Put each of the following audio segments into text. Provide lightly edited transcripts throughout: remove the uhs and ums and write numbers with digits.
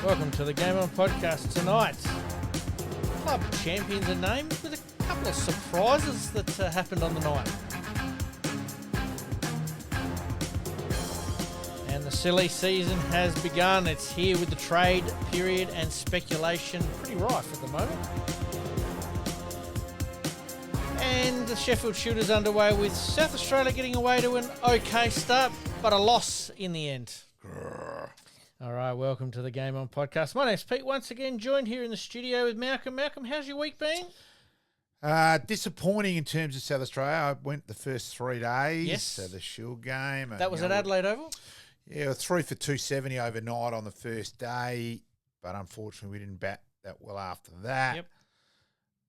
Welcome to the Game On podcast tonight. Club champions are named with a couple of surprises that happened on the night. And the silly season has begun. It's here with the trade period and speculation pretty rife at the moment. And the Sheffield Shield is underway with South Australia getting away to an okay start, but a loss in the end. All right, welcome to the Game On podcast. My name's Pete, once again joined here in the studio with Malcolm. Malcolm, how's your week been? Disappointing in terms of South Australia. I went the first 3 days. Yes. So the Shield game. That was at Adelaide Oval? Yeah, 3 for 270 overnight on the first day, but unfortunately we didn't bat that well after that. Yep.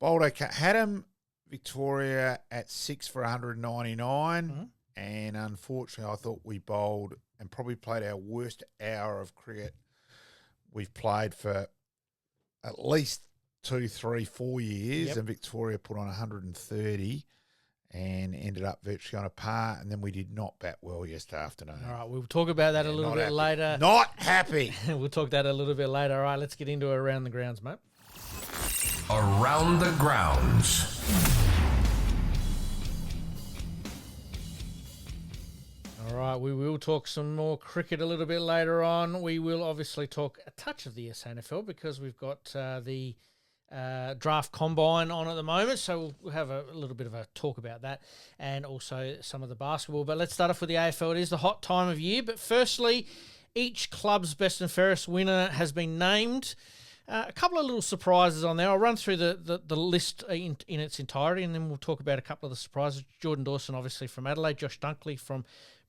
Bowled okay. Had him Victoria at 6 for 199, and unfortunately I thought we bowled and probably played our worst hour of cricket we've played for at least 2, 3, 4 years. Yep. And Victoria put on 130 and ended up virtually on a par. And then we did not bat well yesterday afternoon. All right, we'll talk about that a little bit later. Not happy. We'll talk that a little bit later. All right, let's get into Around the Grounds, mate. Around the Grounds. All right, we will talk some more cricket a little bit later on. We will obviously talk a touch of the SANFL because we've got the draft combine on at the moment, so we'll have a little bit of a talk about that and also some of the basketball. But let's start off with the AFL. It is the hot time of year, but firstly, each club's best and fairest winner has been named. A couple of little surprises on there. I'll run through the list in its entirety, and then we'll talk about a couple of the surprises. Jordan Dawson, obviously, from Adelaide. Josh Dunkley from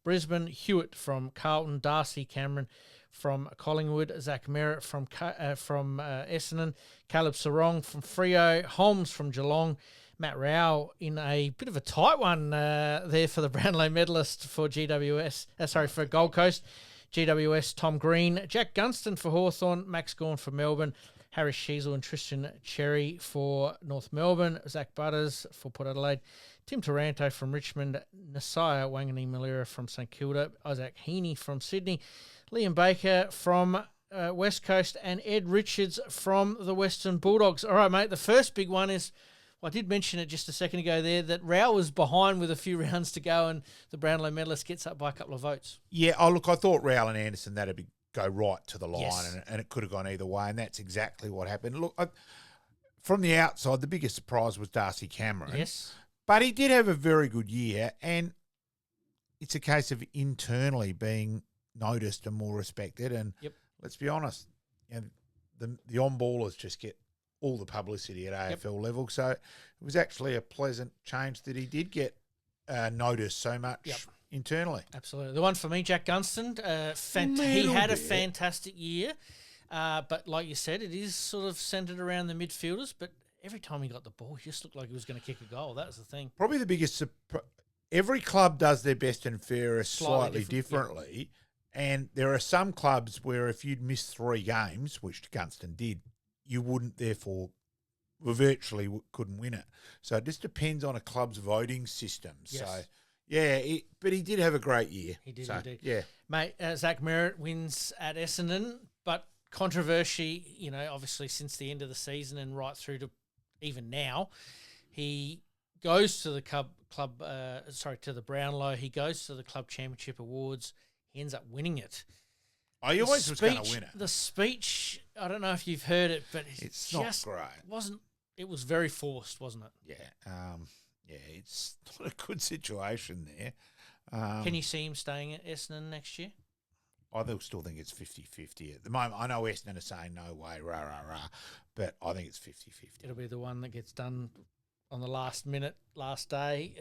Brisbane. Hewitt from Carlton. Darcy Cameron from Collingwood. Zach Merritt from Essendon. Caleb Sarong from Freo. Holmes from Geelong. Matt Rao in a bit of a tight one there for the Brownlow medalist for for Gold Coast. GWS, Tom Green, Jack Gunston for Hawthorn, Max Gawn for Melbourne, Harris Sheasel and Tristan Cherry for North Melbourne, Zach Butters for Port Adelaide, Tim Taranto from Richmond, Nasiah Wangani-Malera from St Kilda, Isaac Heaney from Sydney, Liam Baker from West Coast, and Ed Richards from the Western Bulldogs. All right, mate, the first big one is, I did mention it just a second ago there, that Rao was behind with a few rounds to go and the Brownlow medalist gets up by a couple of votes. Yeah, I thought Rowell and Anderson, that'd go right to the line, Yes. and it could have gone either way, and that's exactly what happened. Look, from the outside, the biggest surprise was Darcy Cameron. Yes. But he did have a very good year, and it's a case of internally being noticed and more respected. And let's be honest, the on-ballers just get all the publicity at AFL level. So it was actually a pleasant change that he did get noticed so much internally. Absolutely. The one for me, Jack Gunston, he had a fantastic year, but like you said, it is sort of centred around the midfielders, but every time he got the ball, he just looked like he was going to kick a goal. That was the thing. Probably the biggest every club does their best and fairest slightly differently. And there are some clubs where if you'd missed 3 games, which Gunston did, you wouldn't, therefore, virtually couldn't win it. So it just depends on a club's voting system. Yes. So, yeah, but he did have a great year. He did, so, indeed. Yeah. Mate, Zach Merritt wins at Essendon, but controversy, obviously since the end of the season and right through to even now, he goes to the to the Brownlow. He goes to the Club Championship Awards. He ends up winning it. He always was going to win it. The speech, I don't know if you've heard it, but it's just not great. It was very forced, wasn't it? Yeah. It's not a good situation there. Can you see him staying at Essendon next year? I still think it's 50-50 at the moment. I know Essendon are saying no way, rah, rah, rah, but I think it's 50-50. It'll be the one that gets done on the last minute, last day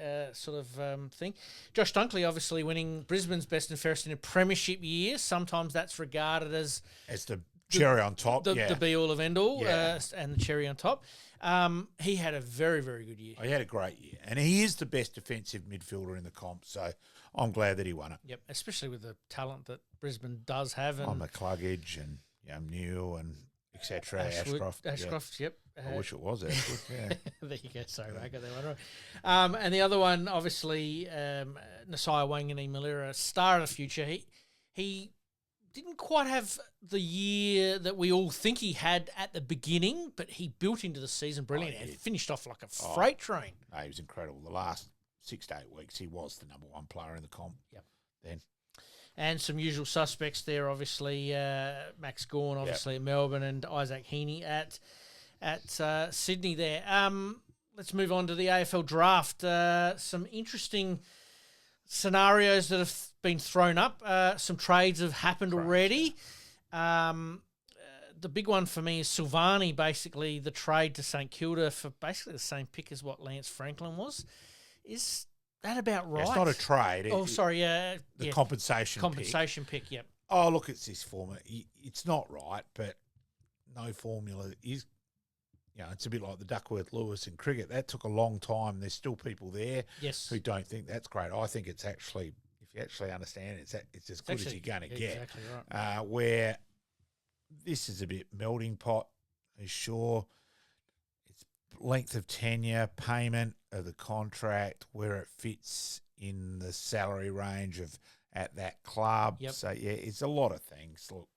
thing. Josh Dunkley obviously winning Brisbane's best and fairest in a premiership year. Sometimes that's regarded as the cherry on top. The be-all of end-all and the cherry on top. He had a very, very good year. He had a great year. And he is the best defensive midfielder in the comp, so I'm glad that he won it. Yep, especially with the talent that Brisbane does have. And McCluggage and Neil and etc. Ashcroft, yep. I wish it was Ashcroft, yeah. There you go. Sorry, I got that one right. And the other one, obviously, Nasiah Wangani-Malera, star of the future. He didn't quite have the year that we all think he had at the beginning, but he built into the season brilliant and finished off like a freight train. No, he was incredible. The last 6 to 8 weeks, he was the number one player in the comp. Yep. Then. And some usual suspects there, obviously, Max Gawn, obviously, at Melbourne, and Isaac Heaney at Sydney there. Let's move on to the AFL draft. Some interesting scenarios that have been thrown up. Some trades have happened already. The big one for me is Silvani, basically the trade to St Kilda for basically the same pick as what Lance Franklin was. Is that about right? It's not a trade. The compensation pick, yep. Oh, look, it's this formula. It's not right, but no formula is. It's a bit like the Duckworth-Lewis in cricket. That took a long time. There's still people there who don't think that's great. I think it's actually, if you actually understand it, it's as good as you're going to get. Exactly right. Where this is a bit melting pot, is sure. It's length of tenure, payment of the contract, where it fits in the salary range of at that club. Yep. So, it's a lot of things. Look.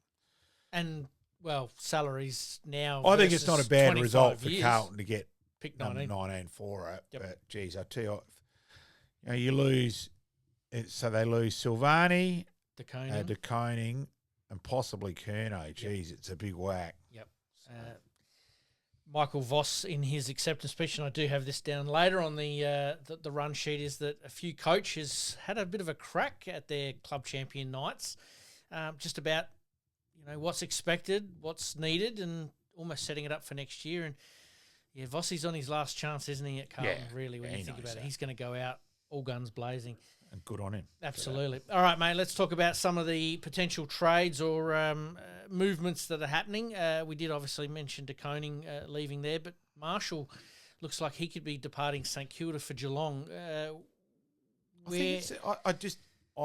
And... well, salaries now. I think it's not a bad result for years. Carlton to get pick number 19 for it. Yep. But, geez, I tell you what, you lose. So they lose Silvani, De Koning, and possibly Curnow. Geez, it's a big whack. Yep. So. Michael Voss, in his acceptance speech, and I do have this down later on the run sheet, is that a few coaches had a bit of a crack at their club champion nights, just about what's expected, what's needed, and almost setting it up for next year. And Vossi's on his last chance, isn't he, at Carlton? Really, when you think about it, he's going to go out all guns blazing. And good on him. Absolutely. All right, mate. Let's talk about some of the potential trades or movements that are happening. We did obviously mention De Koning leaving there, but Marshall looks like he could be departing St Kilda for Geelong. I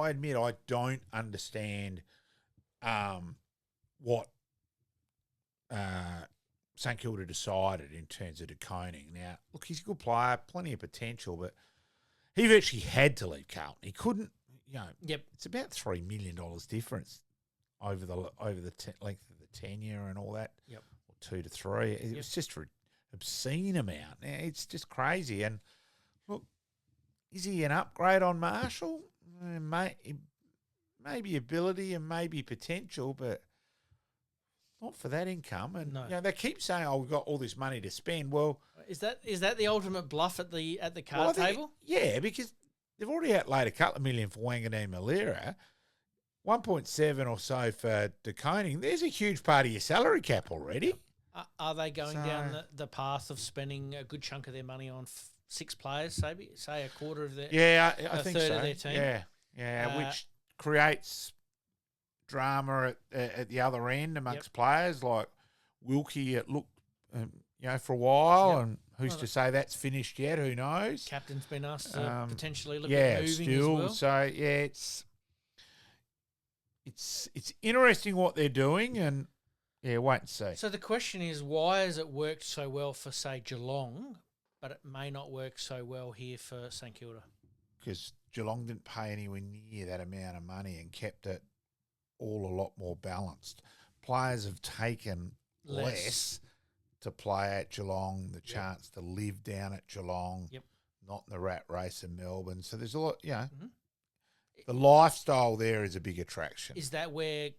admit I don't understand. What St Kilda decided in terms of De Koning. Now, look, he's a good player, plenty of potential, but he actually had to leave Carlton. He couldn't, It's about $3 million difference over the length of the tenure and all that. Yep. Or 2 to 3. It was just an obscene amount. It's just crazy. And look, is he an upgrade on Marshall? Maybe ability and maybe potential, but not for that income. And they keep saying, "Oh, we've got all this money to spend." Well, is that the ultimate bluff at the card table? Yeah, because they've already outlaid a couple of million for Wanganeen Malira, 1.7 or so for De Koning. There's a huge part of your salary cap already. Are they going down the path of spending a good chunk of their money on 6 players, say a quarter of their I think third so. of their team? Yeah, which creates drama at the other end amongst players like Wilkie. It looked, for a while, and who's to say that's finished yet? Who knows? Captain's been asked to potentially look at moving as well. So it's interesting what they're doing, and wait and see. So the question is, why has it worked so well for say Geelong, but it may not work so well here for St Kilda? Because Geelong didn't pay anywhere near that amount of money and kept it all a lot more balanced. Players have taken less to play at Geelong, the chance to live down at Geelong, not in the rat race in Melbourne. So there's a lot, the lifestyle there is a big attraction. Is that where,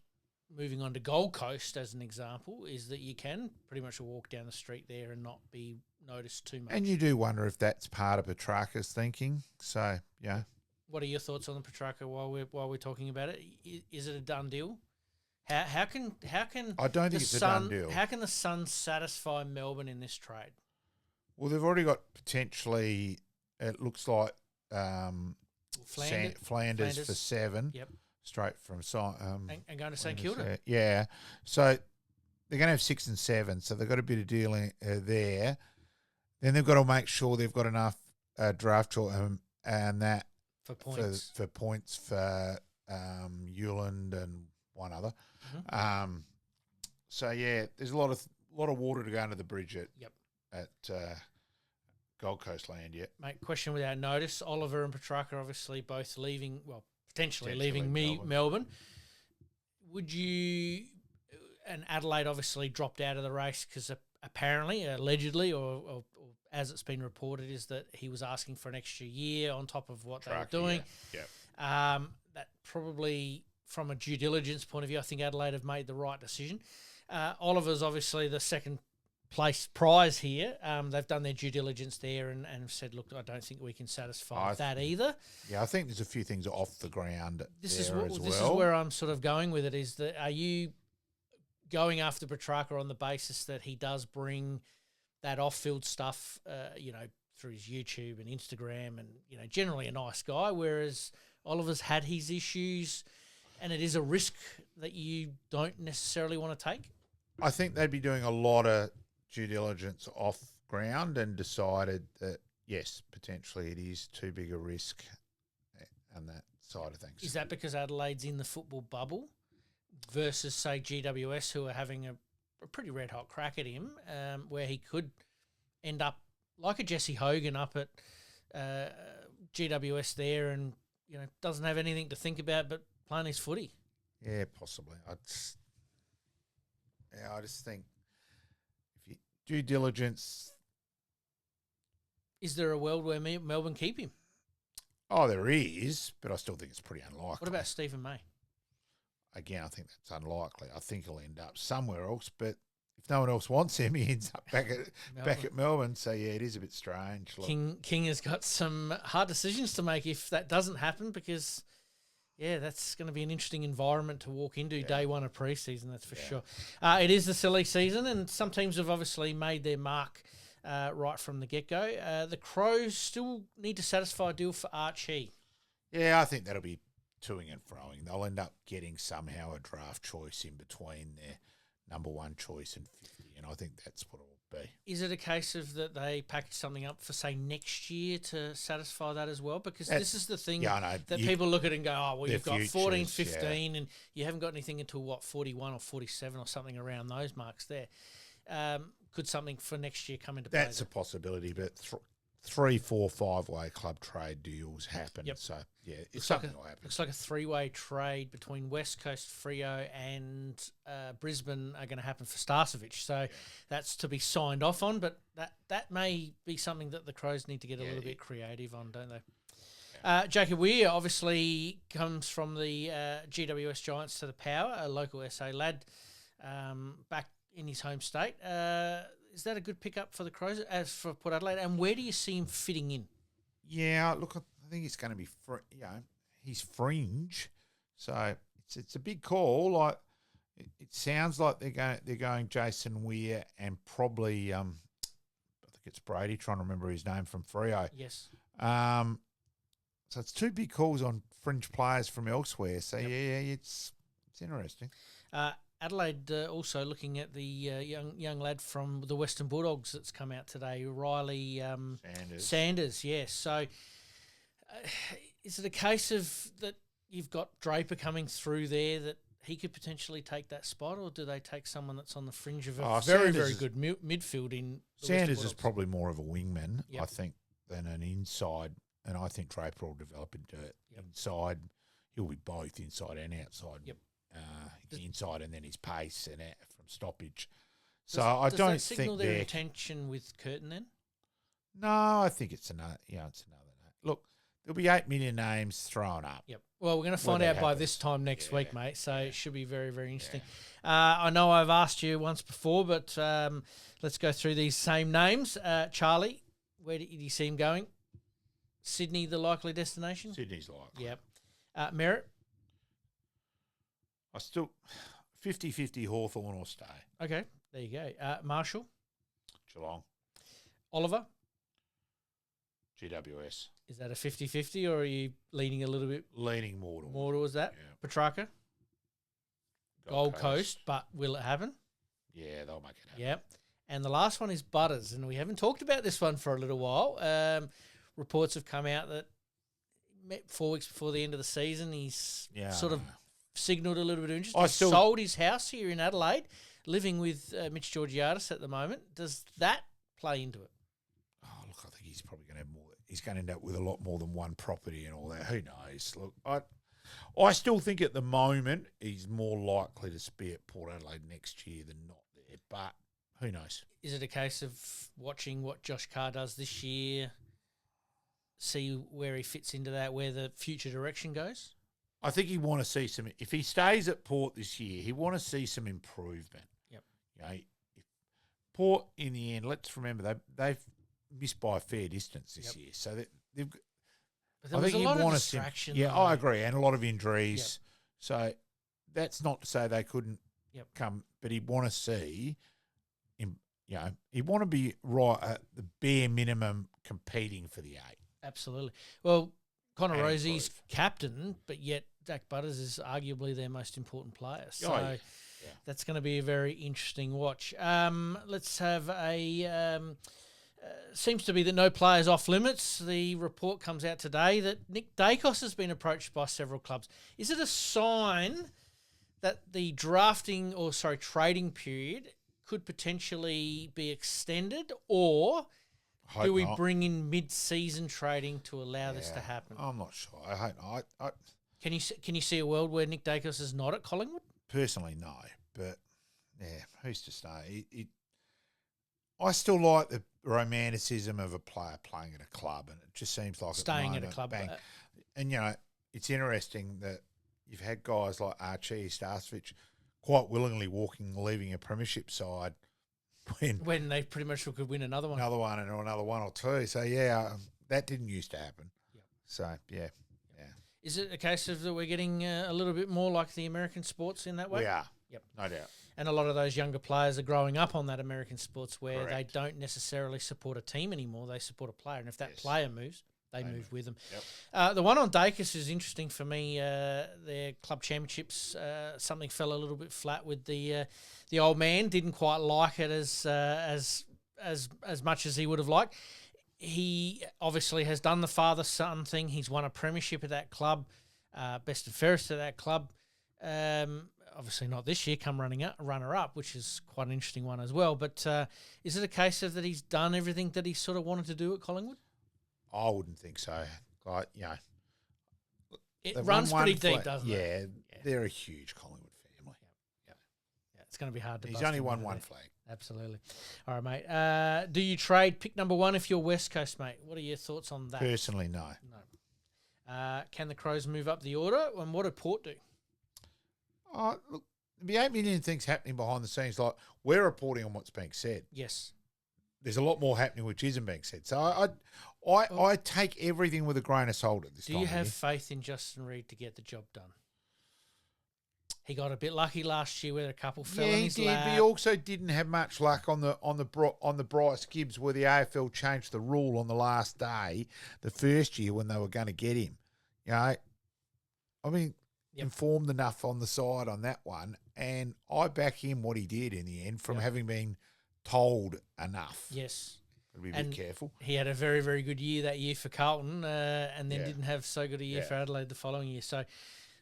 moving on to Gold Coast as an example, is that you can pretty much walk down the street there and not be noticed too much? And you do wonder if that's part of Petrarca's thinking. So, What are your thoughts on the Petrarca while we're talking about it? Is it a done deal? How can I don't think it's a done deal. How can the Suns satisfy Melbourne in this trade? Well, they've already got potentially. It looks like Flanders for 7. Yep. Straight from and going to St Kilda. Yeah. So they're going to have 6 and 7. So they've got a bit of dealing there. Then they've got to make sure they've got enough draft choice and that. For points. For points for Hewland and one other. Mm-hmm. There's a lot of water to go under the bridge at Gold Coast land yet. Mate, question without notice. Oliver and Petrarca obviously both leaving, potentially leaving Melbourne. would you? And Adelaide obviously dropped out of the race because apparently, allegedly, or as it's been reported, is that he was asking for an extra year on top of what they were doing. Yeah. That probably, from a due diligence point of view, I think Adelaide have made the right decision. Oliver's obviously the second place prize here. They've done their due diligence there and have said, look, I don't think we can satisfy that either. Yeah, I think there's a few things off the ground This as is where I'm sort of going with it, is that are you going after Petrarca on the basis that he does bring that off-field stuff, through his YouTube and Instagram and, generally a nice guy, whereas Oliver's had his issues and it is a risk that you don't necessarily want to take? I think they'd be doing a lot of due diligence off ground and decided that, yes, potentially it is too big a risk on that side of things. Is that because Adelaide's in the football bubble versus, say, GWS, who are having a pretty red-hot crack at him, where he could end up like a Jesse Hogan up at GWS there and, doesn't have anything to think about but playing his footy? Yeah, possibly. I just think if you due diligence. Is there a world where Melbourne keep him? Oh, there is, but I still think it's pretty unlikely. What about Stephen May? Again, I think that's unlikely. I think he'll end up somewhere else, but if no one else wants him, he ends up back at Melbourne. So, yeah, it is a bit strange. Look. King has got some hard decisions to make if that doesn't happen because, yeah, that's going to be an interesting environment to walk into day one of pre-season, that's for sure. It is the silly season, and some teams have obviously made their mark right from the get-go. The Crows still need to satisfy a deal for Archie. Yeah, I think that'll be toing and froing. They'll end up getting somehow a draft choice in between their number one choice and 50, and I think that's what it will be. Is it a case of that they package something up for, say, next year to satisfy that as well? Because this is the thing that people look at and go, oh, well, you've got 14, 15, and you haven't got anything until, 41 or 47 or something around those marks there. Could something for next year come into play? That's a possibility, but 3, 4, 5-way club trade deals happen. Yep. So, yeah, something will happen. Looks like a 3-way trade between West Coast, Freo and Brisbane are going to happen for Starcevic. So that's to be signed off on, but that may be something that the Crows need to get a little bit creative on, don't they? Yeah. Jacob Weir obviously comes from the GWS Giants to the Power, a local SA lad back in his home state. Is that a good pickup for the Crows as for Port Adelaide? And where do you see him fitting in? Yeah, look, I think it's going to be, he's fringe, so it's a big call. Like it sounds like they're going Jason Weir and probably I think it's Brady, trying to remember his name, from Freo. Yes. So it's two big calls on fringe players from elsewhere. So it's interesting. Adelaide also looking at the young lad from the Western Bulldogs that's come out today, Riley Sanders. Yes. So is it a case of that you've got Draper coming through there that he could potentially take that spot, or do they take someone that's on the fringe of a very good midfield in the Sanders is probably more of a wingman, I think, than an inside, and I think Draper will develop into inside. He'll be both inside and outside. Yep. Inside and then his pace and from stoppage. So I don't think that signal their intention with Curtin then? No, I think it's another. It's another name. Look, there'll be 8 million names thrown up. Yep. Well, we're going to find out by this time next week, mate. So it should be very, very interesting. I know I've asked you once before, but let's go through these same names. Charlie, where do you see him going? Sydney, the likely destination? Sydney's likely. Yep. Merritt? I still 50-50 Hawthorn or stay. Okay, there you go. Marshall? Geelong. Oliver? GWS. Is that a 50-50 or are you leaning a little bit? Leaning more towards that. Yeah. Petrarca? Gold Coast, but will it happen? Yeah, they'll make it happen. Yep. And the last one is Butters, and we haven't talked about this one for a little while. Reports have come out that 4 weeks before the end of the season, he's sort of signalled a little bit of interest. He sold his house here in Adelaide, living with Mitch Georgiadis at the moment. Does that play into it? Oh, look, I think he's probably going to have more. He's going to end up with a lot more than one property and all that. Who knows? Look, I still think at the moment he's more likely to be at Port Adelaide next year than not there, but who knows? Is it a case of watching what Josh Carr does this year, see where he fits into that, where the future direction goes? I think he want to see some. If he stays at Port this year, he want to see some improvement. Yep. You know, if Port in the end, let's remember they've missed by a fair distance this year, so they've. But there was a lot of distraction. I agree, and a lot of injuries. Yep. So that's not to say they couldn't come, but he'd want to see him. You know, he'd want to be right at the bare minimum competing for the 8. Absolutely. Well, Connor Rosie's captain, but yet Dak Butters is arguably their most important player. So that's going to be a very interesting watch. Let's have a seems to be that no players off limits. The report comes out today that Nick Dacos has been approached by several clubs. Is it a sign that the trading period could potentially be extended, or do we bring in mid-season trading to allow this to happen? I'm not sure. I hope not. Can you see a world where Nick Dacos is not at Collingwood? Personally, no. But, who's to say? I still like the romanticism of a player playing at a club, and it just seems like staying at a club. Bang. And, it's interesting that you've had guys like Archie Starcevic quite willingly leaving a premiership side when they pretty much could win another one. Another one or two. So, that didn't used to happen. Yep. So, yeah. Is it a case of that we're getting a little bit more like the American sports in that way? We are. Yep. No doubt. And a lot of those younger players are growing up on that American sports where they don't necessarily support a team anymore. They support a player. And if that player moves, they move with them. Yep. The one on Dacos is interesting for me. Their club championships, something fell a little bit flat with the old man. Didn't quite like it as much as he would have liked. He obviously has done the father-son thing. He's won a premiership at that club, best and fairest at that club. Obviously not this year, runner-up, which is quite an interesting one as well. But is it a case of that he's done everything that he sort of wanted to do at Collingwood? I wouldn't think so. Like, it runs pretty deep, doesn't it? Yeah, they're a huge Collingwood family. Yeah, it's going to be hard to. He's only won one flag. Absolutely. All right, mate. Do you trade pick number 1 if you're West Coast, mate? What are your thoughts on that? Personally, no. No. Can the Crows move up the order? And what did Port do? Look, there'll be 8 million things happening behind the scenes. Like, we're reporting on what's being said. Yes. There's a lot more happening which isn't being said. So I take everything with a grain of salt at this time. Do you have faith in Justin Reid to get the job done? He got a bit lucky last year with a couple fell in his lap. But he also didn't have much luck on the Bryce Gibbs, where the AFL changed the rule on the last day, the first year when they were going to get him. Informed enough on the side on that one, and I back him what he did in the end from having been told enough. Yes. Got to be a bit careful. He had a very, very good year that year for Carlton, and then didn't have so good a year for Adelaide the following year. So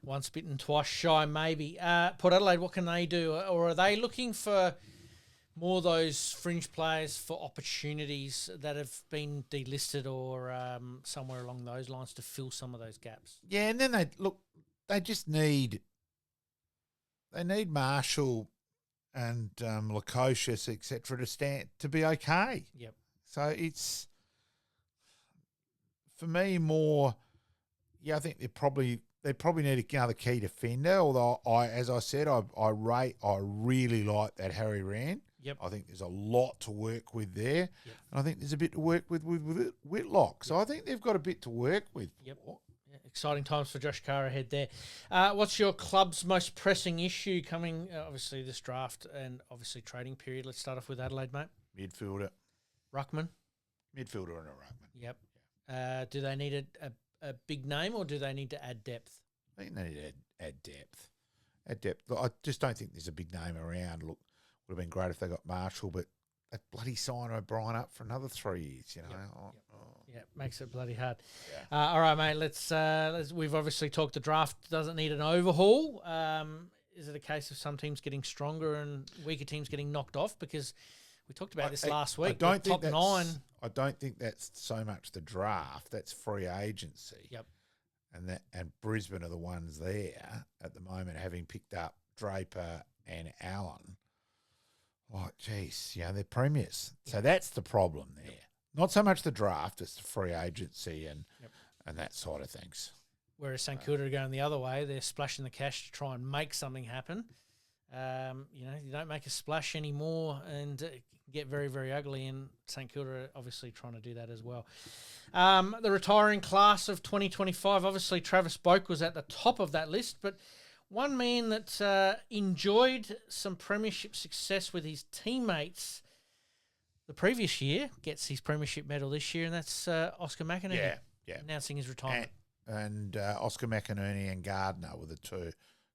once bitten, twice shy, maybe. Port Adelaide, what can they do? Or are they looking for more those fringe players for opportunities that have been delisted or somewhere along those lines to fill some of those gaps? Yeah, and then they just need Marshall and Lukosius, etc., to be okay. Yep. So it's, for me, more. Yeah, I think they probably need another key defender. Although as I said, I really like that Harry Rand. Yep. I think there's a lot to work with there, and I think there's a bit to work with Whitlock. So I think they've got a bit to work with. Yep. Exciting times for Josh Carr ahead there. What's your club's most pressing issue coming, obviously, this draft and obviously trading period? Let's start off with Adelaide, mate. Midfielder. Ruckman. Midfielder and a ruckman. Yep. Do they need a big name or do they need to add depth? I think they need to add depth. Look, I just don't think there's a big name around. Look, would have been great if they got Marshall, but that bloody sign O'Brien up for another 3 years, Yeah, makes it bloody hard. Yeah. All right, mate. Let's. We've obviously talked the draft doesn't need an overhaul. Is it a case of some teams getting stronger and weaker teams getting knocked off? Because we talked about this last week. I don't think top 9. I don't think that's so much the draft. That's free agency. Yep. and Brisbane are the ones there at the moment, having picked up Draper and Allen. Oh, geez, they're premiers. So that's the problem there. Yep. Not so much the draft, it's the free agency and that side of things. Whereas St Kilda are going the other way. They're splashing the cash to try and make something happen. You don't make a splash anymore and it can get very, very ugly, and St Kilda are obviously trying to do that as well. The retiring class of 2025, obviously Travis Boak was at the top of that list, but one man that enjoyed some premiership success with his teammates the previous year gets his premiership medal this year, and that's Oscar McInerney announcing his retirement. And Oscar McInerney and Gardner were the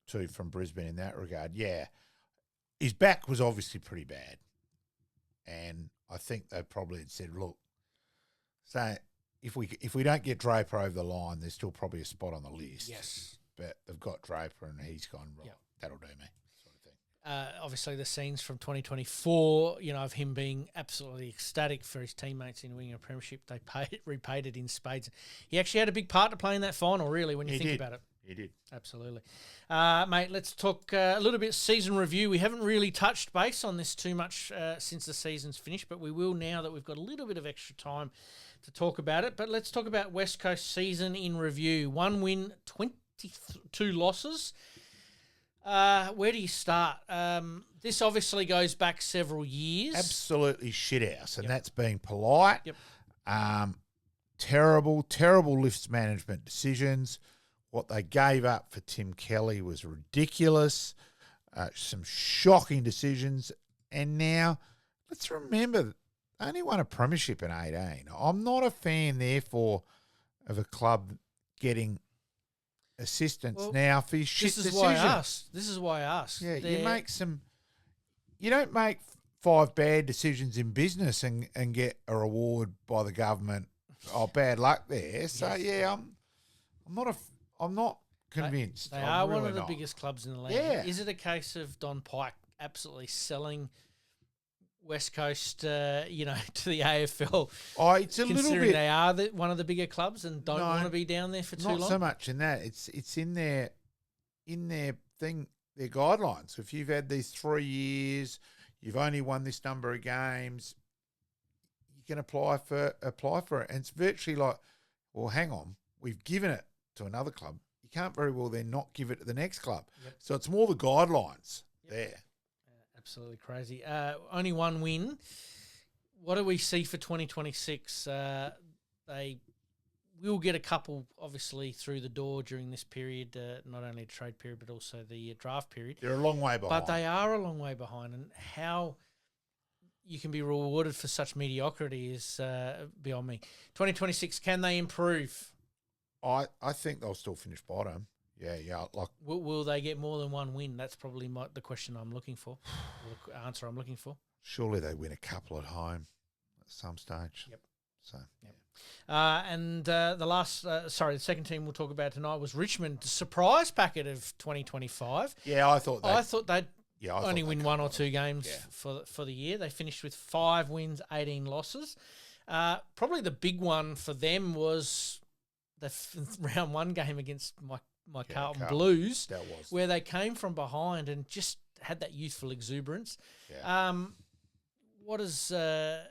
two from Brisbane in that regard. Yeah, his back was obviously pretty bad, and I think they probably had said, look, so if we don't get Draper over the line, there's still probably a spot on the list. Yes. But they've got Draper and he's gone, right, that'll do me, sort of thing. Obviously, the scenes from 2024, of him being absolutely ecstatic for his teammates in winning a premiership, they repaid it in spades. He actually had a big part to play in that final, really, when you think about it. He did. Absolutely. Mate, let's talk a little bit season review. We haven't really touched base on this too much since the season's finished, but we will now that we've got a little bit of extra time to talk about it. But let's talk about West Coast season in review. 1 win, 22 losses. Where do you start? This obviously goes back several years. Absolutely shithouse, and that's being polite. Yep. Terrible lifts management decisions. What they gave up for Tim Kelly was ridiculous. Some shocking decisions. And now, let's remember, they only won a premiership in 18. I'm not a fan, therefore, of a club getting assistance now for your shit decision. This is why I asked. Yeah, you don't make 5 bad decisions in business and get a reward by the government. Oh, bad luck there. So I'm not convinced. They are one of the biggest clubs in the land. Yeah. Is it a case of Don Pike absolutely selling West Coast, to the AFL? Oh, it's a little bit. Considering they are one of the bigger clubs and don't want to be down there for too long. Not so much in that. It's in their thing, their guidelines. So if you've had these 3 years, you've only won this number of games, you can apply for it. And it's virtually like, well, hang on, we've given it to another club. You can't very well then not give it to the next club. Yep. So it's more the guidelines there. Absolutely crazy. Only 1 win. What do we see for 2026? They will get a couple, obviously, through the door during this period, not only the trade period, but also the draft period. They're a long way behind. But they are a long way behind, and how you can be rewarded for such mediocrity is beyond me. 2026, can they improve? I think they'll still finish bottom. Yeah. Will they get more than 1 win? That's probably the question I'm looking for, or the answer I'm looking for. Surely they win a couple at home at some stage. Yep. So. Yep. And the second team we'll talk about tonight was Richmond, surprise packet of 2025. Yeah, I thought they'd only win 1 or 2 games for the year. They finished with 5 wins, 18 losses. Probably the big one for them was the round 1 game against my Carlton Blues, where they came from behind and just had that youthful exuberance. Yeah. What is, where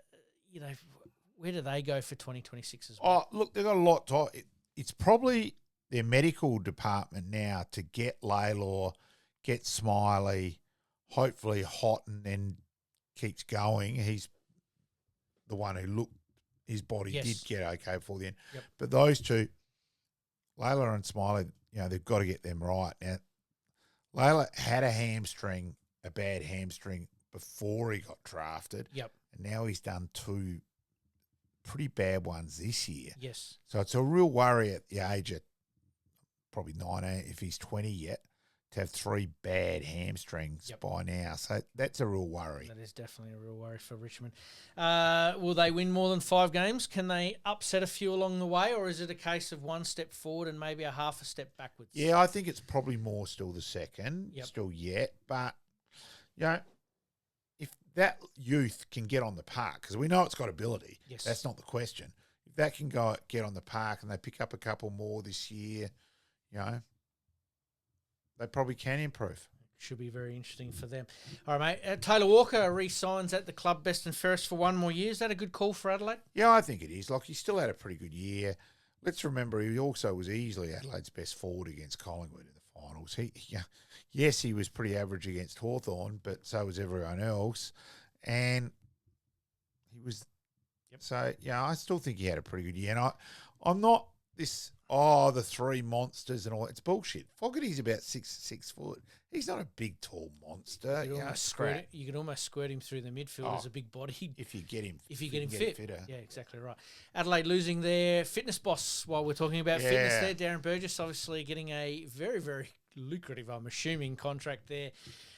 do they go for 2026 as well? Oh, look, they've got a lot to. It's probably their medical department now to get Laylor, get Smiley, hopefully Hot, and then keeps going. He's the one who looked, his body did get okay before the end. Yep. But those two, Laylor and Smiley, they've got to get them right. Now, Laylor had a bad hamstring before he got drafted. Yep. And now he's done 2 pretty bad ones this year. Yes. So it's a real worry at the age of probably 19, if he's 20 yet, to have 3 bad hamstrings by now. So that's a real worry. That is definitely a real worry for Richmond. Will they win more than 5 games? Can they upset a few along the way, or is it a case of 1 step forward and maybe a half a step backwards? Yeah, I think it's probably more still the second, still yet. But, if that youth can get on the park, because we know it's got ability, that's not the question. if that can get on the park and they pick up a couple more this year, they probably can improve. Should be very interesting for them. All right, mate. Taylor Walker re-signs at the club best and fairest for one more year. Is that a good call for Adelaide? Yeah, I think it is. Like, he still had a pretty good year. Let's remember, he also was easily Adelaide's best forward against Collingwood in the finals. Yes, he was pretty average against Hawthorn, but so was everyone else. And he was... Yep. So, I still think he had a pretty good year. And I'm not this... the three monsters and all. It's bullshit. Fogarty's about 6 foot. He's not a big, tall monster. You could almost squirt him through the midfield as a big body. If you get him fit. Fitter. Yeah, exactly right. Adelaide losing their fitness boss while we're talking about fitness there. Darren Burgess obviously getting a very, very lucrative, I'm assuming, contract there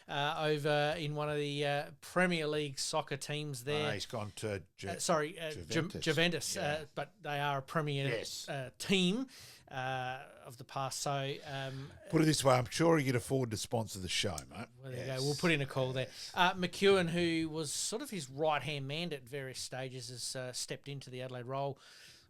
over in one of the Premier League soccer teams there. No, he's gone to Juventus. But they are a Premier team of the past. So put it this way, I'm sure he could afford to sponsor the show, mate. Well, there you go. We'll put in a call there. McEwen, who was sort of his right-hand man at various stages, has stepped into the Adelaide role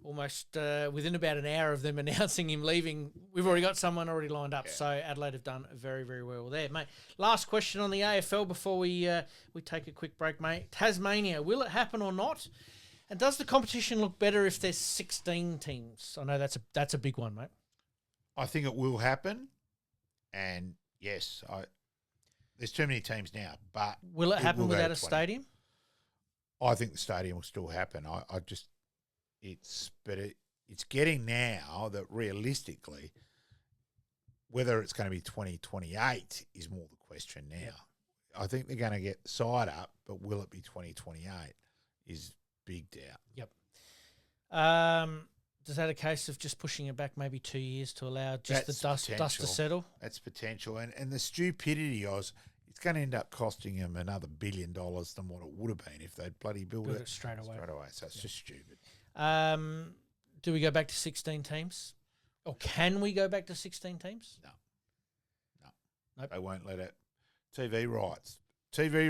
almost within about an hour of them announcing him leaving. We've already got someone already lined up, so Adelaide have done very, very well there, mate. Last question on the AFL before we take a quick break, mate. Tasmania, will it happen or not? And does the competition look better if there's 16 teams? I know that's a big one, mate. I think it will happen, and yes, there's too many teams now. But will it happen without a stadium? I think the stadium will still happen. It's getting now that realistically, whether it's going to be 2028 is more the question now. Yep. I think they're going to get the side up, but will it be 2028 is big doubt. Yep. Is that a case of just pushing it back maybe 2 years to allow just the dust to settle? That's potential. And the stupidity is it's going to end up costing them another $1 billion than what it would have been if they'd bloody built it straight away. So it's just stupid. Do we go back to 16 teams? Or can we go back to 16 teams? No. Nope. They won't let it. TV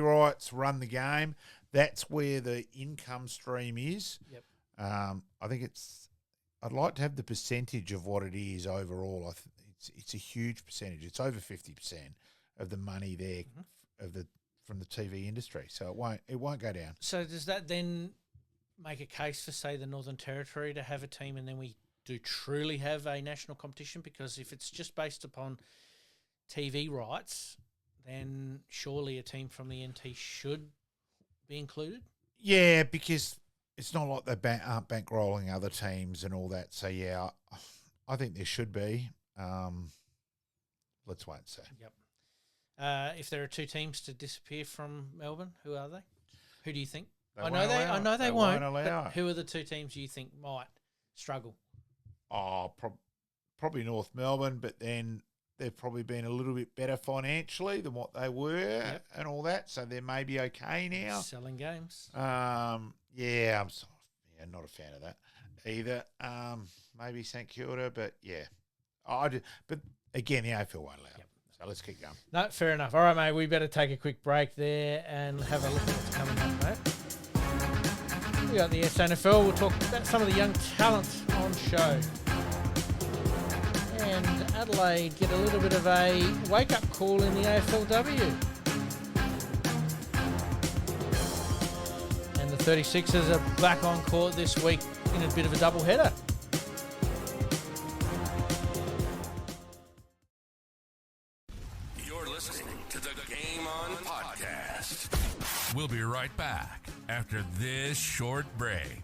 rights run the game. That's where the income stream is. Yep. I think I'd like to have the percentage of what it is overall. It's a huge percentage. It's over 50% of the money there from the TV industry. So it won't go down. So does that then make a case for, say, the Northern Territory to have a team, and then we do truly have a national competition? Because if it's just based upon TV rights, then surely a team from the NT should be included? Yeah, because it's not like they aren't bankrolling other teams and all that. So, yeah, I think there should be. Let's wait and see. Yep. If there are two teams to disappear from Melbourne, who are they? Who do you think? I know they won't. But who are the two teams you think might struggle? Probably North Melbourne, but then they've probably been a little bit better financially than what they were and all that, so they may be okay now. Selling games. I'm not a fan of that either. Maybe St Kilda, but yeah. But again, the AFL won't allow it. So let's keep going. No, fair enough. All right, mate, we better take a quick break there and have a look at what's coming up, mate. We got the SANFL. We'll talk about some of the young talent on show. And Adelaide get a little bit of a wake-up call in the AFLW. And the 36ers are back on court this week in a bit of a doubleheader. You're listening to the Game On Podcast. We'll be right back after this short break.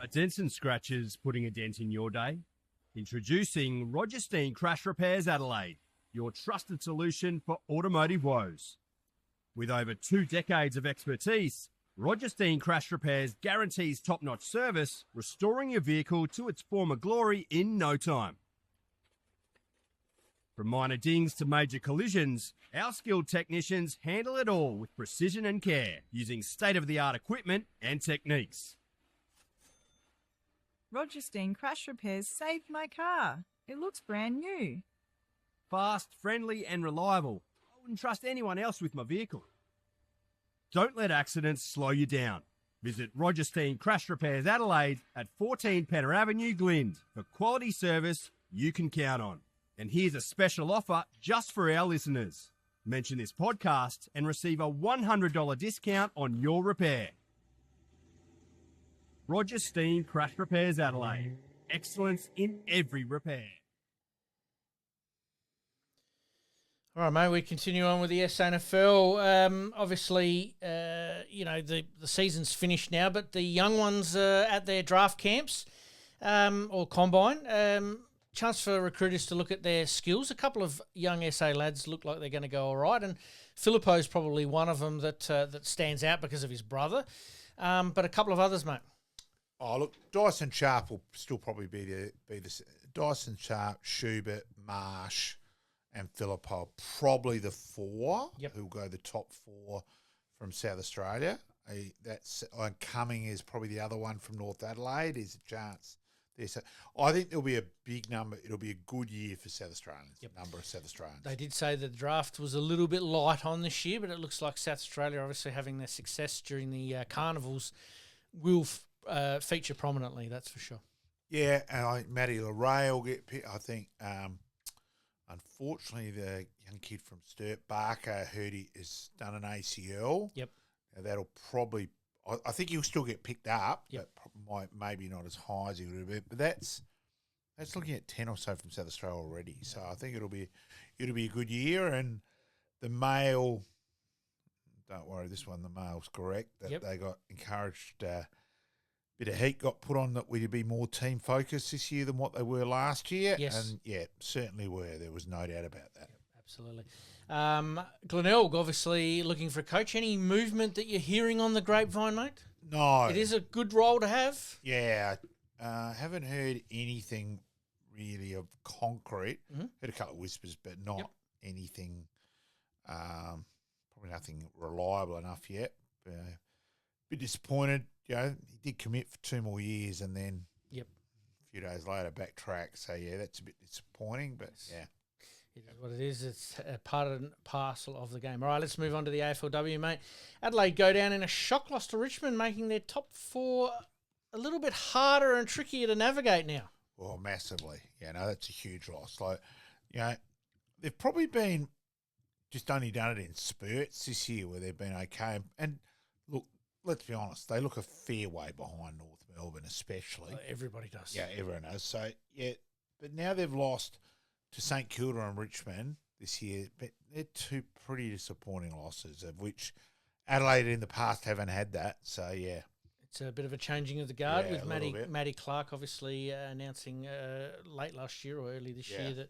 Are dents and scratches putting a dent in your day? Introducing Roger Steen Crash Repairs Adelaide, your trusted solution for automotive woes. With over 2 decades of expertise, Roger Steen Crash Repairs guarantees top-notch service, restoring your vehicle to its former glory in no time. From minor dings to major collisions, our skilled technicians handle it all with precision and care, using state-of-the-art equipment and techniques. Roger Steen Crash Repairs saved my car. It looks brand new. Fast, friendly and reliable. wouldn't trust anyone else with my vehicle. Don't let accidents slow you down. Visit Roger Steen Crash Repairs Adelaide at 14 Penner Avenue, Glynde, for quality service you can count on. And here's a special offer just for our listeners. Mention this podcast and receive a $100 discount on your repair. Roger Steen Crash Repairs Adelaide. Excellence in every repair. All right, mate, we continue on with the SANFL. Obviously, the season's finished now, but the young ones are at their draft camps or combine. Chance for recruiters to look at their skills. A couple of young SA lads look like they're going to go all right, and Filippo's probably one of them that stands out because of his brother. But a couple of others, mate. Oh, look, Dyson Sharp will still probably be the Dyson Sharp, Schubert, Marsh, and Filippo, probably the four who'll go the top four from South Australia. Cumming is probably the other one from North Adelaide. Is a chance there. So I think there'll be a big number. It'll be a good year for South Australians. Number of South Australians. They did say the draft was a little bit light on this year, but it looks like South Australia, obviously having their success during the carnivals, will feature prominently. That's for sure. Yeah, and I think Matty LeRae will get picked. I think. Unfortunately, the young kid from Sturt, Barker, I heard he has done an ACL. Yep. Now that'll probably, I think he'll still get picked up, but maybe not as high as he would have been. But that's looking at 10 or so from South Australia already. So I think it'll be a good year. And the male, don't worry, this one, the male's correct, that they got encouraged. Bit of heat got put on that we'd be more team focused this year than what they were last year. Yes. And certainly were. There was no doubt about that. Absolutely. Glenelg, obviously looking for a coach. Any movement that you're hearing on the grapevine, mate? No. It is a good role to have. Yeah. Haven't heard anything really of concrete. Heard a couple of whispers, but not anything, probably nothing reliable enough yet. Bit disappointed. He did commit for 2 more years and then a few days later backtrack. So, that's a bit disappointing, but It is what it is. It's a part and parcel of the game. All right, let's move on to the AFLW, mate. Adelaide go down in a shock loss to Richmond, making their top four a little bit harder and trickier to navigate now. Well, massively. That's a huge loss. They've probably been just only done it in spurts this year where they've been okay. And look, let's be honest, they look a fair way behind North Melbourne, especially. Everybody does. Yeah, everyone does. So, but now they've lost to St Kilda and Richmond this year, but they're two pretty disappointing losses, of which Adelaide in the past haven't had that. So, It's a bit of a changing of the guard with Matty Clark obviously announcing late last year or early this year that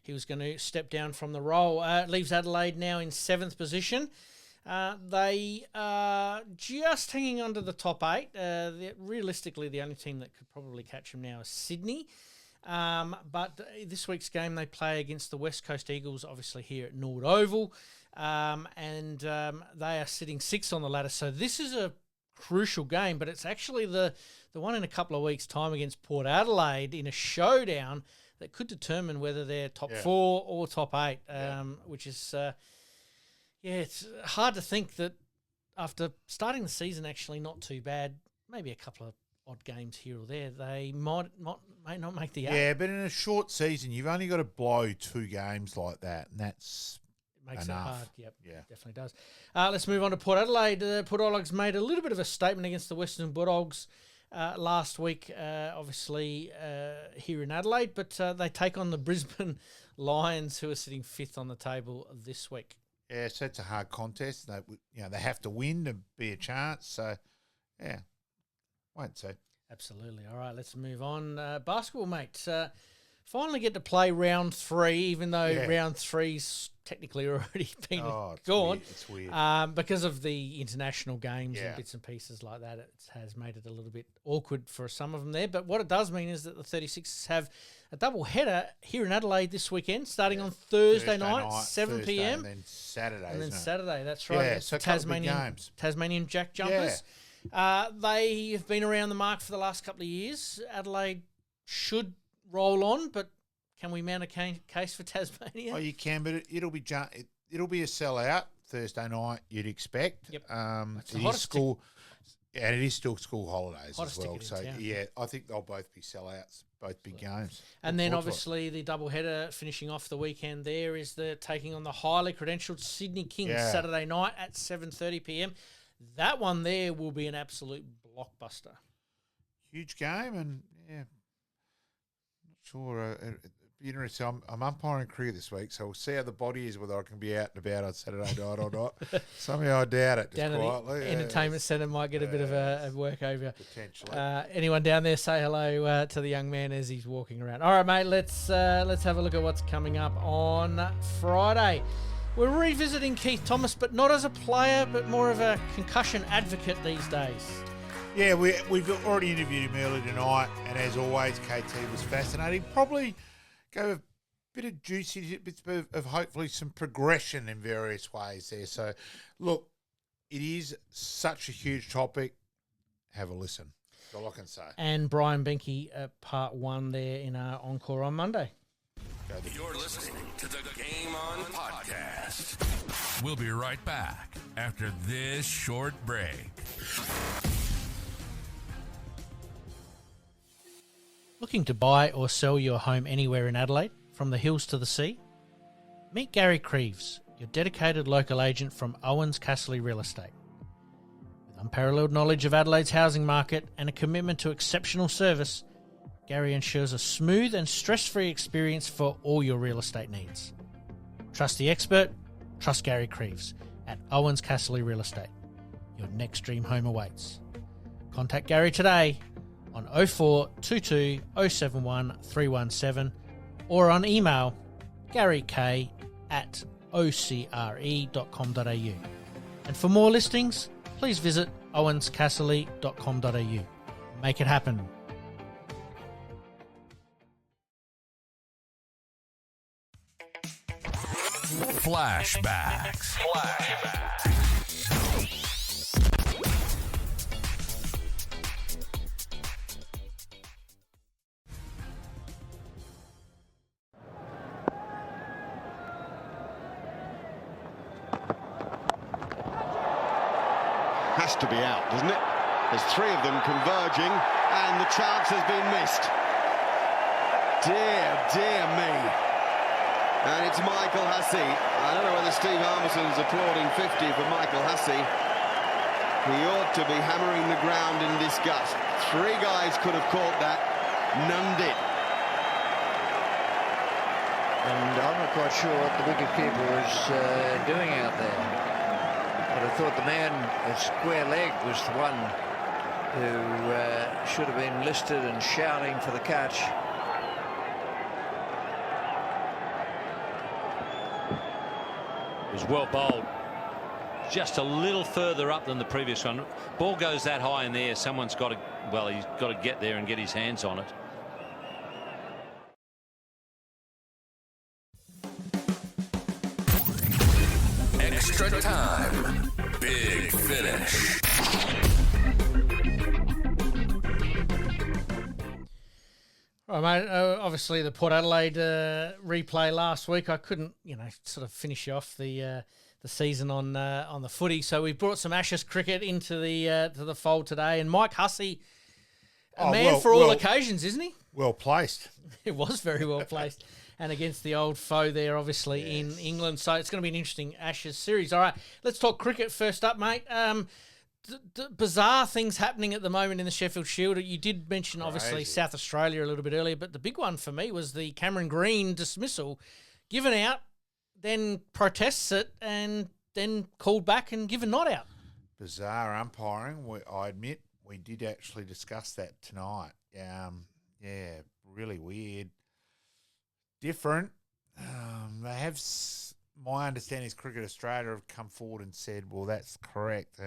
he was going to step down from the role. Leaves Adelaide now in 7th position. They are just hanging on to the top 8. Realistically, the only team that could probably catch them now is Sydney. But this week's game, they play against the West Coast Eagles, obviously here at Nord Oval. And they are sitting 6th on the ladder. So this is a crucial game, but it's actually the one in a couple of weeks' time against Port Adelaide in a showdown that could determine whether they're top 4 or top 8, which is... it's hard to think that after starting the season actually not too bad, maybe a couple of odd games here or there, they might not make the 8. Yeah, but in a short season, you've only got to blow 2 games like that, and that's makes enough. it hard. Yep, definitely does. Let's move on to Port Adelaide. Port Bulldogs made a little bit of a statement against the Western Bulldogs last week, obviously here in Adelaide, but they take on the Brisbane Lions, who are sitting 5th on the table this week. Yeah, so it's a hard contest. They have to win to be a chance. So, wait and see. Absolutely. All right, let's move on. Basketball, mate. Finally get to play round 3, even though round 3's technically already been gone. It's weird. Because of the international games and bits and pieces like that, it has made it a little bit awkward for some of them there. But what it does mean is that the 36ers have a double header here in Adelaide this weekend, starting on Thursday night, 7 p.m. And then Saturday, And then Saturday, that's right. Yeah, so Tasmanian Jack Jumpers. They have been around the mark for the last couple of years. Adelaide should roll on, but can we mount a case for Tasmania? Oh, you can, but it'll be it'll be a sellout Thursday night, you'd expect. Yep. It is school, and it is still school holidays Hottest as well. ticket in So, town. yeah, I think they'll both be sellouts, both big games. And Look then forward to it. obviously the doubleheader finishing off the weekend there is the taking on the highly credentialed Sydney Kings Saturday night at 7:30 p.m. That one there will be an absolute blockbuster. Huge game, and yeah, not sure. It'd be interesting. I'm umpiring cricket this week, so we'll see how the body is, whether I can be out and about on Saturday night or not. Somehow I doubt it. Just Down at quietly, the entertainment centre might get a bit of a work over. Potentially. Anyone down there, say hello to the young man as he's walking around. All right, mate. Let's have a look at what's coming up on Friday. We're revisiting Keith Thomas, but not as a player, but more of a concussion advocate these days. Yeah, we've already interviewed him earlier tonight, and as always, KT was fascinating. Probably gave a bit of juicy bits of hopefully some progression in various ways there. So, look, it is such a huge topic. Have a listen. That's all I can say. And Brian Benke, part one there in our encore on Monday. You're listening to the Game On Podcast. We'll be right back after this short break. Looking to buy or sell your home anywhere in Adelaide, from the hills to the sea? Meet Gary KRIEVS, your dedicated local agent from OUWENS CASSERLY Real Estate. With unparalleled knowledge of Adelaide's housing market and a commitment to exceptional service, Gary ensures a smooth and stress-free experience for all your real estate needs. Trust the expert, trust Gary KRIEVS at OUWENS CASSERLY Real Estate. Your next dream home awaits. Contact Gary today on 0422 071 317 or on email garyk@ocre.com.au. And for more listings, please visit owenscasserly.com.au. Make it happen. Flashbacks. Has to be out, doesn't it? There's three of them converging, and the chance has been missed. Dear me. And it's Michael Hussey. I don't know whether Steve Armison's applauding 50 for Michael Hussey. He ought to be hammering the ground in disgust. Three guys could have caught that, none did. And I'm not quite sure what the wicketkeeper was doing out there. But I thought the man at square leg was the one who should have been listed and shouting for the catch. It was well bowled. Just a little further up than the previous one. Ball goes that high in the air. Someone's got to, well, he's got to get there and get his hands on it. Extra time. Big finish. All right, mate. Obviously, the Port Adelaide replay last week, I couldn't, sort of finish off the season on the footy. So we brought some Ashes cricket into the fold today, and Mike Hussey, a man for all occasions, isn't he? Well placed. It was very well placed, and against the old foe there, obviously in England. So it's going to be an interesting Ashes series. All right, let's talk cricket first up, mate. Bizarre things happening at the moment in the Sheffield Shield. You did mention, obviously, South Australia a little bit earlier, but the big one for me was the Cameron Green dismissal, given out, then protests it, and then called back and given not out. Bizarre umpiring. I admit we did actually discuss that tonight. Really weird. Different. They have... My understanding is Cricket Australia have come forward and said, well, that's correct.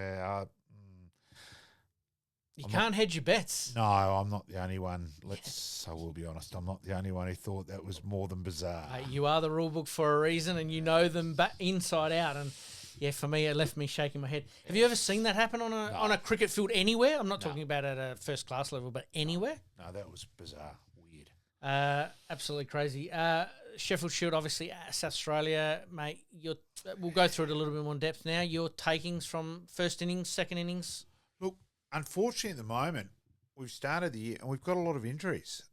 You can't hedge your bets. No, I'm not the only one. I will be honest, I'm not the only one who thought that was more than bizarre. You are the rule book for a reason, and you know them inside out. And for me, it left me shaking my head. Have you ever seen that happen on a cricket field anywhere? I'm not talking about at a first class level, but anywhere. No, that was bizarre, weird. Absolutely crazy. Sheffield Shield, obviously, South Australia, mate. We'll go through it a little bit more in depth now. Your takings from first innings, second innings? Look, unfortunately at the moment, we've started the year and we've got a lot of injuries.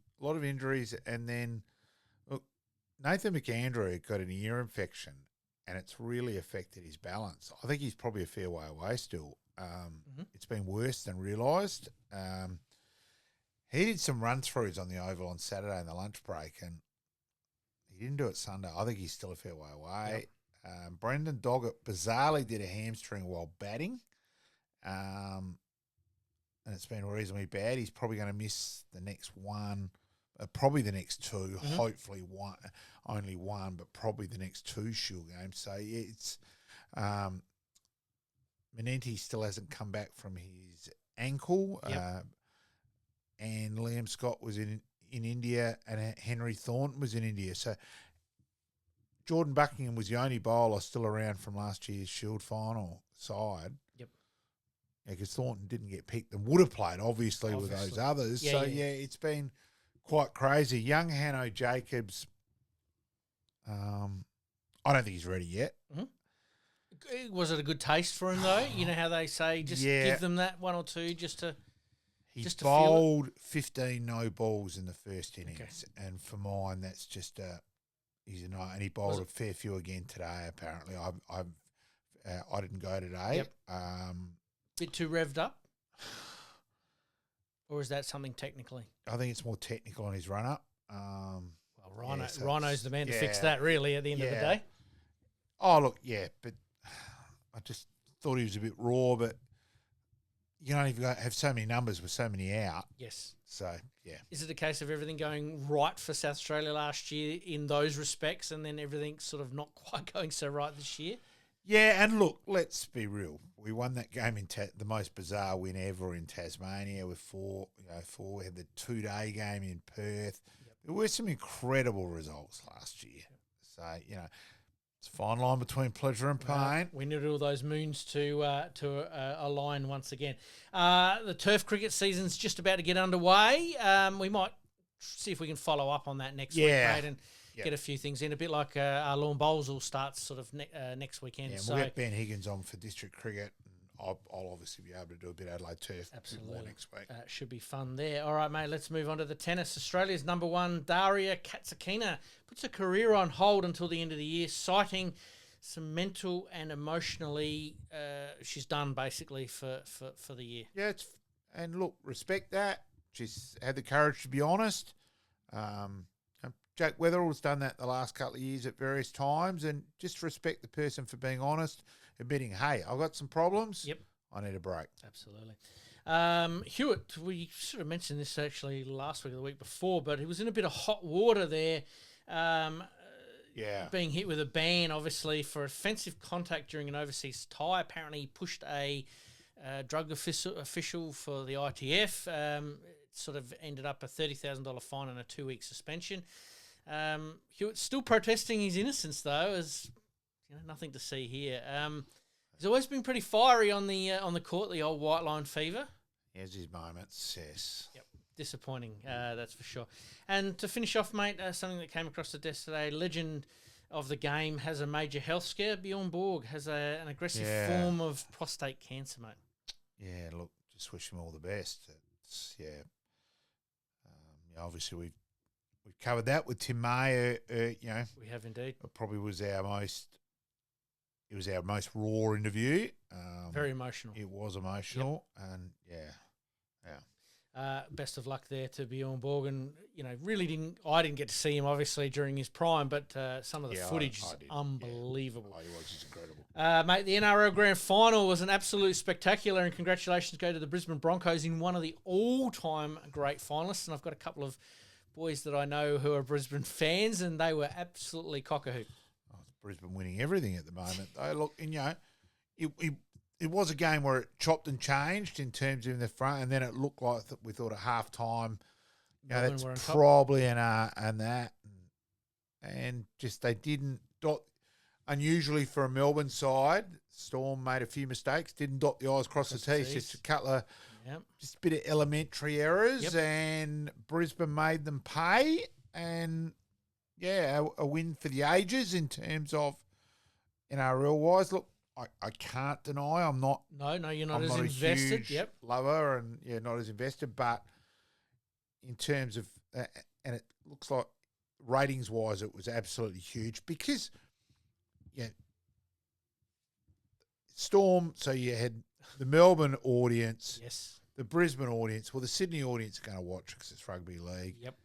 And then, look, Nathan McAndrew got an ear infection and it's really affected his balance. I think he's probably a fair way away still. It's been worse than realised. He did some run-throughs on the oval on Saturday in the lunch break and he didn't do it Sunday. I think he's still a fair way away. Yep. Brendan Doggett bizarrely did a hamstring while batting. And it's been reasonably bad. He's probably going to miss the next one, probably the next two, hopefully only one, but probably the next two Shield games. So, yeah, it's Manenti still hasn't come back from his ankle. Yep. And Liam Scott was in India and Henry Thornton was in India. So Jordan Buckingham was the only bowler still around from last year's Shield final side. Yep. Because Thornton didn't get picked and would have played, obviously. With those others. Yeah, so, it's been quite crazy. Young Hanno Jacobs, I don't think he's ready yet. Mm-hmm. Was it a good taste for him, though? You know how they say just give them that one or two just to... He bowled 15 no balls in the first innings, and for mine, that's just he's a no. And he bowled a fair few again today. Apparently, I didn't go today. Yep. Bit too revved up, or is that something technically? I think it's more technical on his run up. Well, Rhino's the man to fix that. Really, at the end of the day. Oh look, but I just thought he was a bit raw, but. You don't even have so many numbers with so many out. Yes. So, yeah. Is it a case of everything going right for South Australia last year in those respects and then everything sort of not quite going so right this year? Yeah, and look, let's be real. We won that game in the most bizarre win ever in Tasmania with four. We had the 2-day game in Perth. Yep. There were some incredible results last year. Yep. So, it's a fine line between pleasure and pain. We needed all those moons to align once again. The turf cricket season's just about to get underway. We might see if we can follow up on that next week, mate, and get a few things in. A bit like our lawn bowls will start sort of next weekend. Yeah, we'll get Ben Higgins on for district cricket. I'll obviously be able to do a bit of Adelaide turf more next week. Should be fun there. All right, mate, let's move on to the tennis. Australia's number one, Daria Katsakina, puts her career on hold until the end of the year, citing some mental and emotionally she's done basically for the year. Yeah, and look, respect that. She's had the courage to be honest. Jack Weatherall's done that the last couple of years at various times, and just respect the person for being honest, admitting, hey, I've got some problems. Yep. I need a break. Absolutely. Hewitt, we sort of mentioned this actually last week or the week before, but he was in a bit of hot water there. Being hit with a ban, obviously, for offensive contact during an overseas tie. Apparently, he pushed a drug official for the ITF. It sort of ended up a $30,000 fine and a 2-week suspension. Hewitt's still protesting his innocence, though, as nothing to see here. He's always been pretty fiery on the court, the old white line fever. He has his moments, yes. Yep, disappointing, that's for sure. And to finish off, mate, something that came across the desk today, legend of the game has a major health scare. Bjorn Borg has an aggressive form of prostate cancer, mate. Yeah, look, just wish him all the best. Obviously we've covered that with Tim May. We have indeed. It probably was our most raw interview. Very emotional. It was emotional, and best of luck there to Bjorn Borg, and I didn't get to see him obviously during his prime, but some of the footage is unbelievable. Yeah. He was just incredible. Mate, the NRL Grand Final was an absolute spectacular, and congratulations go to the Brisbane Broncos in one of the all-time great finalists. And I've got a couple of boys that I know who are Brisbane fans, and they were absolutely cock-a-hoop. Brisbane winning everything at the moment. Look, and it was a game where it chopped and changed in terms of in the front, and then it looked like we thought at half time, that's probably and that, and just they didn't dot. Unusually for a Melbourne side, Storm made a few mistakes, didn't dot the I's, cross the T's, just a couple of, just a bit of elementary errors, and Brisbane made them pay. and yeah, a win for the ages in terms of NRL wise. Look, I can't deny I'm not. No, you're not I'm as not invested. A huge lover, and not as invested. But in terms of, and it looks like ratings wise, it was absolutely huge because, Storm. So you had the Melbourne audience, yes, the Brisbane audience. Well, the Sydney audience are going to watch because it's rugby league. Yep.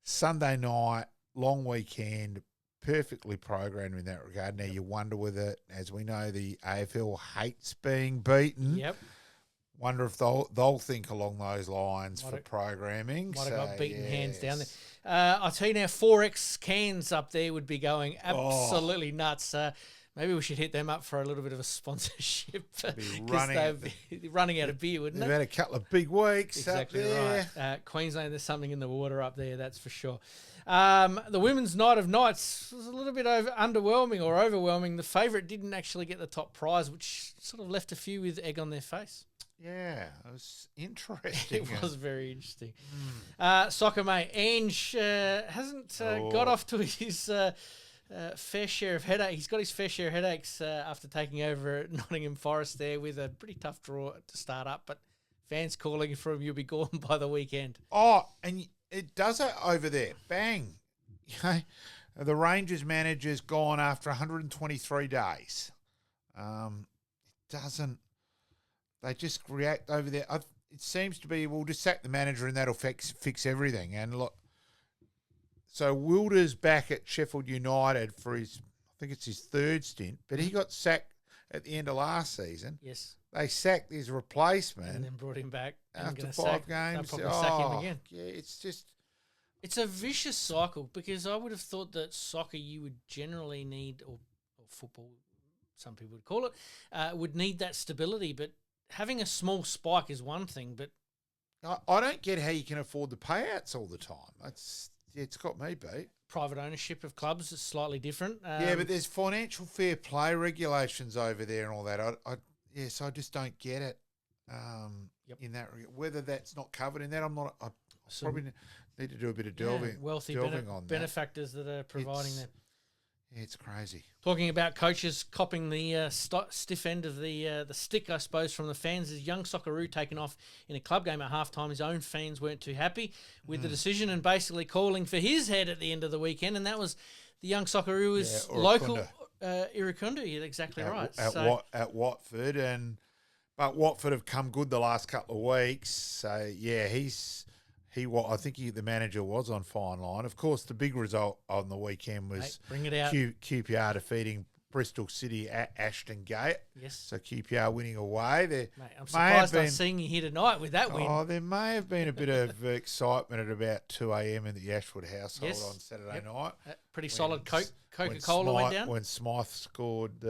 Sunday night, long weekend, perfectly programmed in that regard. Now you wonder whether, as we know, the AFL hates being beaten. Yep. Wonder if they'll think along those lines for programming. Might have got beaten hands down there. I'll tell you now, 4X Cans up there would be going absolutely nuts. Maybe we should hit them up for a little bit of a sponsorship because they'd be running out of beer, wouldn't They've it? had a couple of big weeks Exactly up there. right. Queensland, there's something in the water up there, that's for sure. The women's night of nights was a little bit underwhelming or overwhelming. The favourite didn't actually get the top prize, which sort of left a few with egg on their face. Yeah, it was interesting. It was very interesting. Soccer mate, Ange hasn't got off to his fair share of headache. He's got his fair share of headaches after taking over at Nottingham Forest there with a pretty tough draw to start up, but fans calling for him, you'll be gone by the weekend. Oh, and it does it over there. Bang. The Rangers manager's gone after 123 days. It doesn't. They just react over there. It seems to be, we'll just sack the manager and that'll fix everything. And look, so Wilder's back at Sheffield United for I think it's his third stint, but he got sacked at the end of last season. Yes. They sacked his replacement. And then brought him back. After 5 games. They'll probably sack him again. Yeah, it's just... It's a vicious cycle because I would have thought that soccer you would generally need, or football, some people would call it, would need that stability, but having a small spike is one thing, but... I don't get how you can afford the payouts all the time. It's got me beat. Private ownership of clubs is slightly different. Yeah, but there's financial fair play regulations over there and all that. So I just don't get it in that regard. Whether that's not covered in that, I probably need to do a bit of delving on that. Benefactors that are providing that. Yeah, it's crazy. Talking about coaches copping the stiff end of the stick, I suppose, from the fans, is young Socceroo taken off in a club game at halftime. His own fans weren't too happy with the decision and basically calling for his head at the end of the weekend, and that was the young Socceroo's local Irukunda. Yeah, exactly right. At Watford, but Watford have come good the last couple of weeks. So yeah, I think the manager was on fine line. Of course, the big result on the weekend was bring it out. QPR defeating Bristol City at Ashton Gate. Yes. So QPR winning away. Mate, I'm surprised I'm seeing you here tonight with that win. Oh, there may have been a bit of excitement at about 2 a.m. in the Ashwood household on Saturday night. Pretty solid Coca-Cola went down. When Smythe scored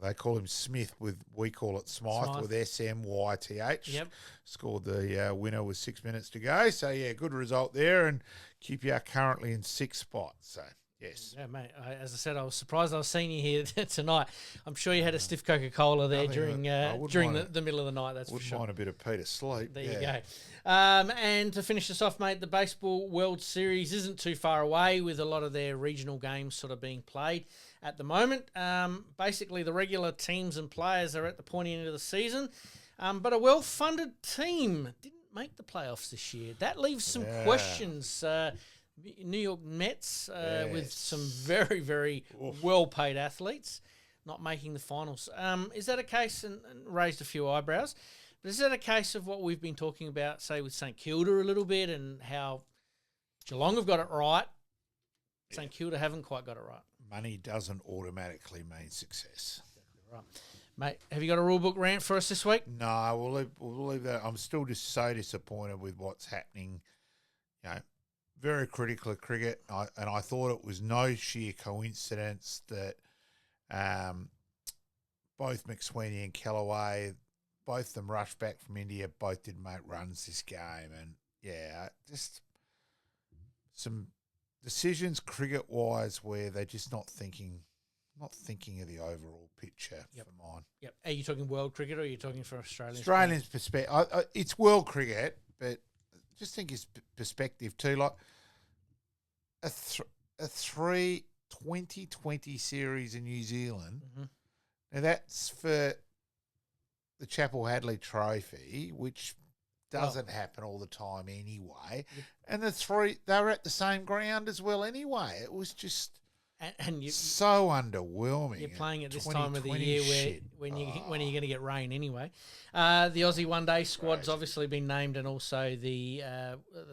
they call him Smith, we call it Smythe with SMYTH. Yep. Scored the winner with 6 minutes to go. So, yeah, good result there. And QPR currently in 6th spot. So, yes. Yeah, mate. As I said, I was surprised I was seeing you here tonight. I'm sure you had a stiff Coca-Cola there during the middle of the night, that's for sure. Wouldn't mind a bit of Peter sleep. There you go. And to finish us off, mate, the Baseball World Series isn't too far away with a lot of their regional games sort of being played at the moment. Basically, the regular teams and players are at the pointy end of the season, but a well-funded team didn't make the playoffs this year. That leaves some questions. New York Mets with some very, very well-paid athletes not making the finals. Is that a case, and raised a few eyebrows, but is that a case of what we've been talking about, say, with St Kilda a little bit, and how Geelong have got it right, St Kilda haven't quite got it right? Money doesn't automatically mean success. Exactly right. Mate, have you got a rule book rant for us this week? No, we'll leave that. I'm still just so disappointed with what's happening. Very critical of cricket, and I thought it was no sheer coincidence that both McSweeney and Kellaway, both of them rushed back from India, both didn't make runs this game, and just some decisions cricket-wise where they're just not thinking of the overall picture for mine. Yep. Are you talking world cricket or are you talking from Australian? Australians' perspective. It's world cricket, but just think it's perspective too. Like a 2020 series in New Zealand. Mm-hmm. Now that's for the Chapel Hadley Trophy, which doesn't happen all the time anyway. Yeah. And the three, they were at the same ground as well anyway. It was just and so underwhelming. You're playing at this time of the 2020 year shit. when are you going to get rain anyway? The Aussie One Day squad's obviously been named, and also the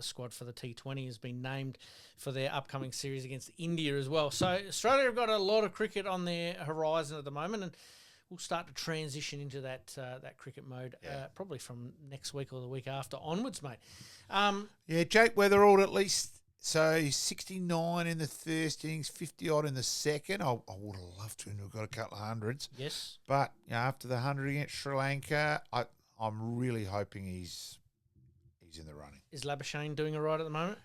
squad for the T20 has been named for their upcoming series against India as well. So Australia have got a lot of cricket on their horizon at the moment, and we'll start to transition into that cricket mode probably from next week or the week after onwards, mate. Jake Weatherald at least. So 69 in the first innings, 50-odd in the second. I would have loved to have got a couple of hundreds. Yes. But after the 100 against Sri Lanka, I'm really hoping he's in the running. Is Labuschagne doing all right at the moment?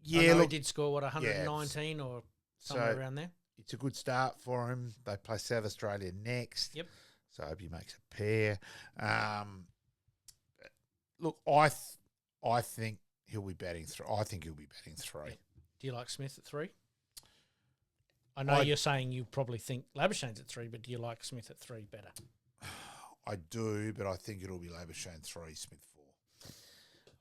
Yeah, he did score, 119 or somewhere around there? It's a good start for him. They play South Australia next. Yep. So I hope he makes a pair. Look, I think he'll be batting three. I think he'll be batting three. Yeah. Do you like Smith at three? I know you're saying you probably think Labuschagne's at three, but do you like Smith at three better? I do, but I think it'll be Labuschagne 3, Smith 4.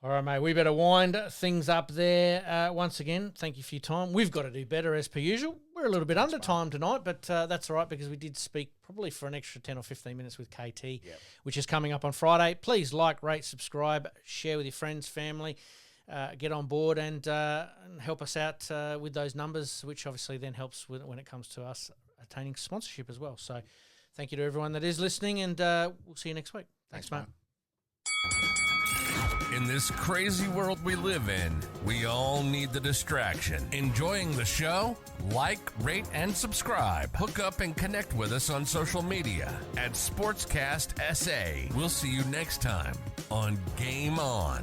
All right, mate, we better wind things up there. Once again, thank you for your time. We've got to do better as per usual. We're a little bit under time tonight, but that's all right because we did speak probably for an extra 10 or 15 minutes with KT, which is coming up on Friday. Please like, rate, subscribe, share with your friends, family. Get on board and help us out with those numbers, which obviously then helps when it comes to us attaining sponsorship as well. So thank you to everyone that is listening, and we'll see you next week. Thanks, mate. In this crazy world we live in, we all need the distraction. Enjoying the show? Like, rate, and subscribe. Hook up and connect with us on social media at Sportscast SA. We'll see you next time on Game On.